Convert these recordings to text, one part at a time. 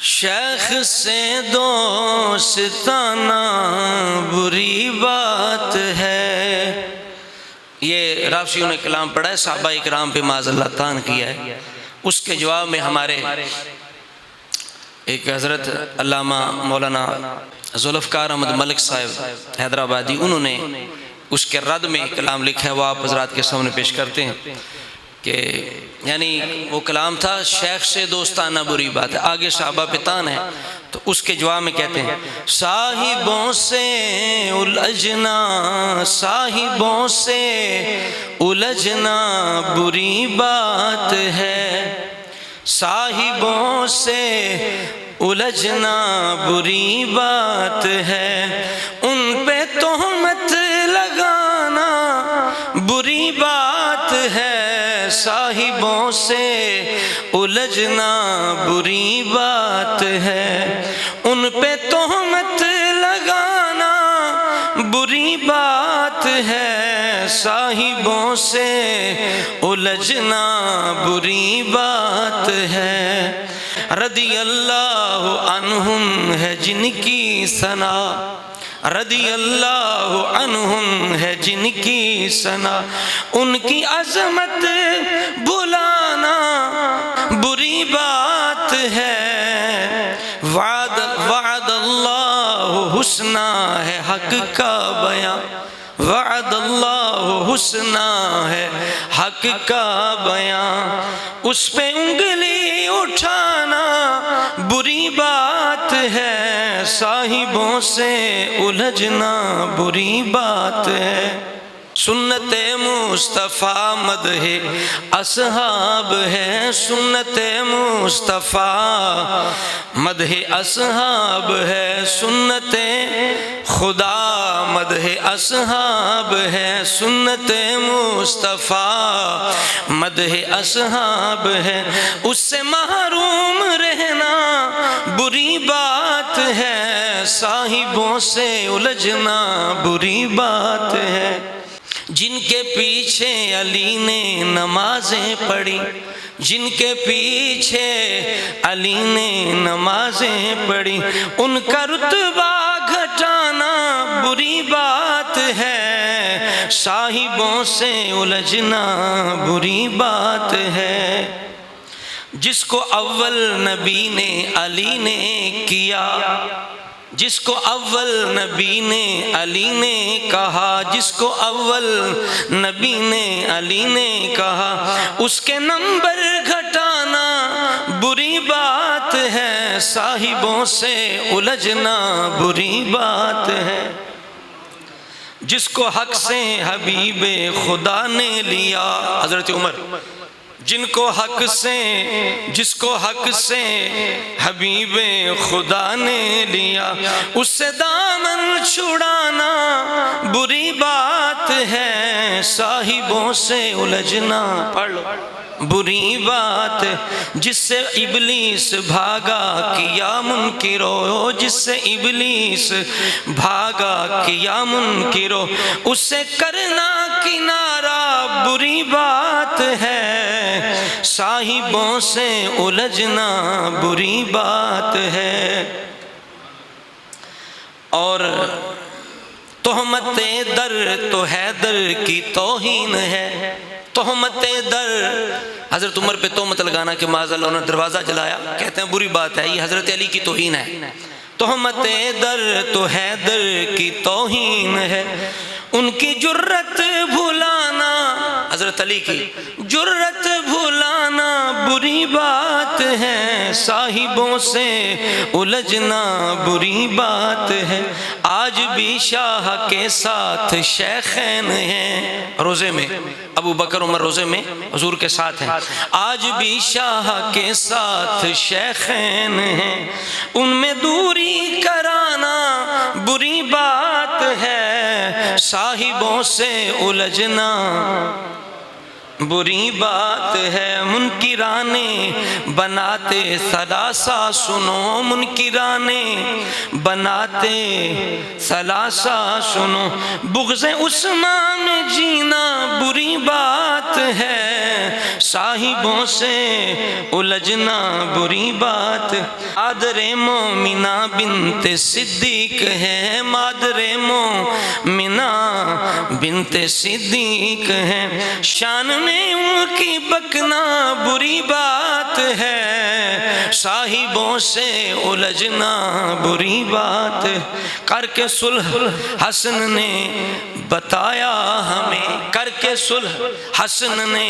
شیخ سے دوستانہ بری بات ہے۔ یہ رافضیوں نے کلام پڑھا ہے، صحابہ اکرام پہ معاذ اللہ طعن کیا ہے۔ اس کے جواب میں ہمارے ایک حضرت علامہ مولانا ذوالفقار احمد ملک صاحب حیدرآبادی، انہوں نے اس کے رد میں کلام لکھا ہے، وہ آپ حضرات کے سامنے پیش کرتے ہیں کہ یعنی وہ کلام تھا شیخ سے دوستانہ بری بات ہے، آگے صحابہ پہ طعن ہے، تو اس کے جواب میں کہتے ہیں صاحبوں سے الجھنا، صاحبوں سے الجھنا بری بات ہے، صاحبوں سے الجھنا بری بات ہے، ان پہ تہمت لگانا بری بات ہے، صاحبوں سے الجھنا بری بات ہے، ان پہ تہمت لگانا بری بات ہے، صاحبوں سے الجھنا بری بات ہے۔ رضی اللہ عنہم ہے جن کی ثنا، رضی اللہ عنہم ہے جن کی ثنا، ان کی عظمت بلانا بری بات ہے، وعد اللہ حسنا ہے حق کا بیان، وعد اللہ حسنا ہے حق کا بیان، اس پہ انگلی اٹھانا بری بات ہے، صاحبوں سے الجھنا بری بات ہے۔ سنت مصطفیٰ مدح اصحاب ہے، سنت مصطفیٰ مدح اصحاب ہے، سنت خدا مدح اصحاب ہے، سنت مصطفیٰ مدح اصحاب ہے، اس سے محروم رہنا بری بات ہے، صاحبوں سے الجھنا بری بات ہے۔ جن کے پیچھے علی نے نمازیں پڑھی، جن کے پیچھے علی نے نمازیں پڑھی، ان کا رتبہ گھٹانا بری بات ہے، صاحبوں سے الجھنا بری بات ہے۔ جس کو اول نبی نے علی نے کیا، جس کو اول نبی نے علی نے کہا، جس کو اول نبی نے علی نے کہا، اس کے نمبر گھٹانا بری بات ہے، صاحبوں سے الجھنا بری بات ہے۔ جس کو حق سے حبیب خدا نے لیا، حضرت عمر، جن کو حق سے، جس کو حق سے حبیب خدا نے لیا، اس سے دامن چھڑانا بری بات ہے، صاحبوں سے الجھنا پڑھ لو بری بات، جس سے ابلیس بھاگا کیا منکرو، جس سے ابلیس بھاگا کیا منکرو، اس سے کرنا کنارہ بری بات ہے، صاحبوں سے الجھنا بری بات ہے۔ اور تہمت در تو حیدر کی توہین ہے، تہمت در، حضرت عمر پہ تہمت لگانا کہ معاذ اللہ انہوں نے دروازہ جلایا، کہتے ہیں بری بات ہے، یہ حضرت علی کی توہین ہے۔ تہمت در تو حیدر کی توہین ہے، ان کی جرت بھلانا، حضرت علی کی جرت بھلانا بری بات ہے، صاحبوں سے الجھنا بری بات ہے۔ آج بھی شاہ کے ساتھ شیخین ہیں، روزے میں ابو بکر عمر روزے میں حضور کے ساتھ ہیں، آج بھی شاہ کے ساتھ شیخین ہیں، ان میں دوری کرانا بری بات ہے، صاحبوں سے الجھنا بری بات ہے منکرانے بناتے ثلاثہ سنو منکرانے بناتے ثلاثہ سنو بغض عثمان میں جینا بری بات ہے صاحبوں سے الجھنا بری بات مادر مومنہ بنت صدیق ہے مادر مومنہ بنت صدیق ہے شان میں ان کی بکنا بری بات ہے صاحبوں سے الجھنا بری بات کر کے صلح حسن نے بتایا ہمیں کر کے صلح حسن نے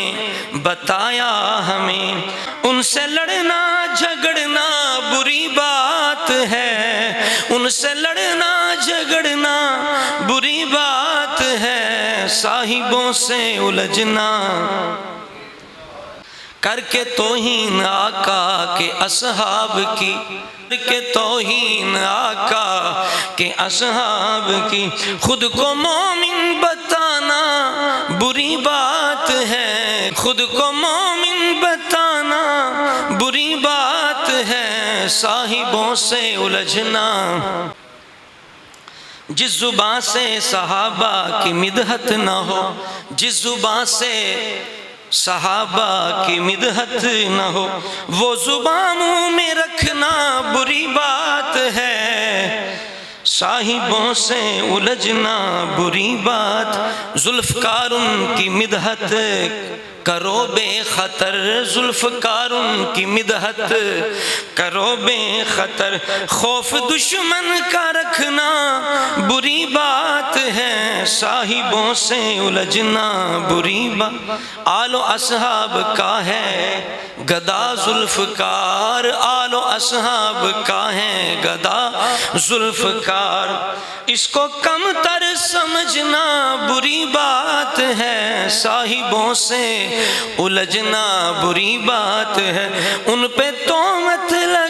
بتایا ہمیں ان سے لڑنا جھگڑنا بری بات ہے ان سے لڑنا جھگڑنا بری بات ہے صاحبوں سے الجھنا کر کے توہین آقا کے اصحاب کی کر کے توہین آقا کے اصحاب کی خود کو مومن بتانا بری بات ہے خود کو مومن بتانا بری بات ہے صاحبوں سے الجھنا جس زبان سے صحابہ کی مدحت نہ ہو جس زبان سے صحابہ کی مدحت نہ ہو وہ زبان منہ میں رکھنا بری بات ہے صاحبوں سے الجھنا بری بات ذوالفقار ان کی مدحت کرو بے خطر ذوالفقار ان کی مدحت کرو بے خطر خوف دشمن کا رکھنا بری بات ہے صاحبوں سے الجھنا بری بات آل و اصحاب کا ہے گدا ذوالفقار آل و اصحاب کا ہے گدا ذوالفقار اس کو کم تر سمجھنا بری بات ہے صاحبوں سے الجھنا بری بات ہے ان پہ تہمت لگا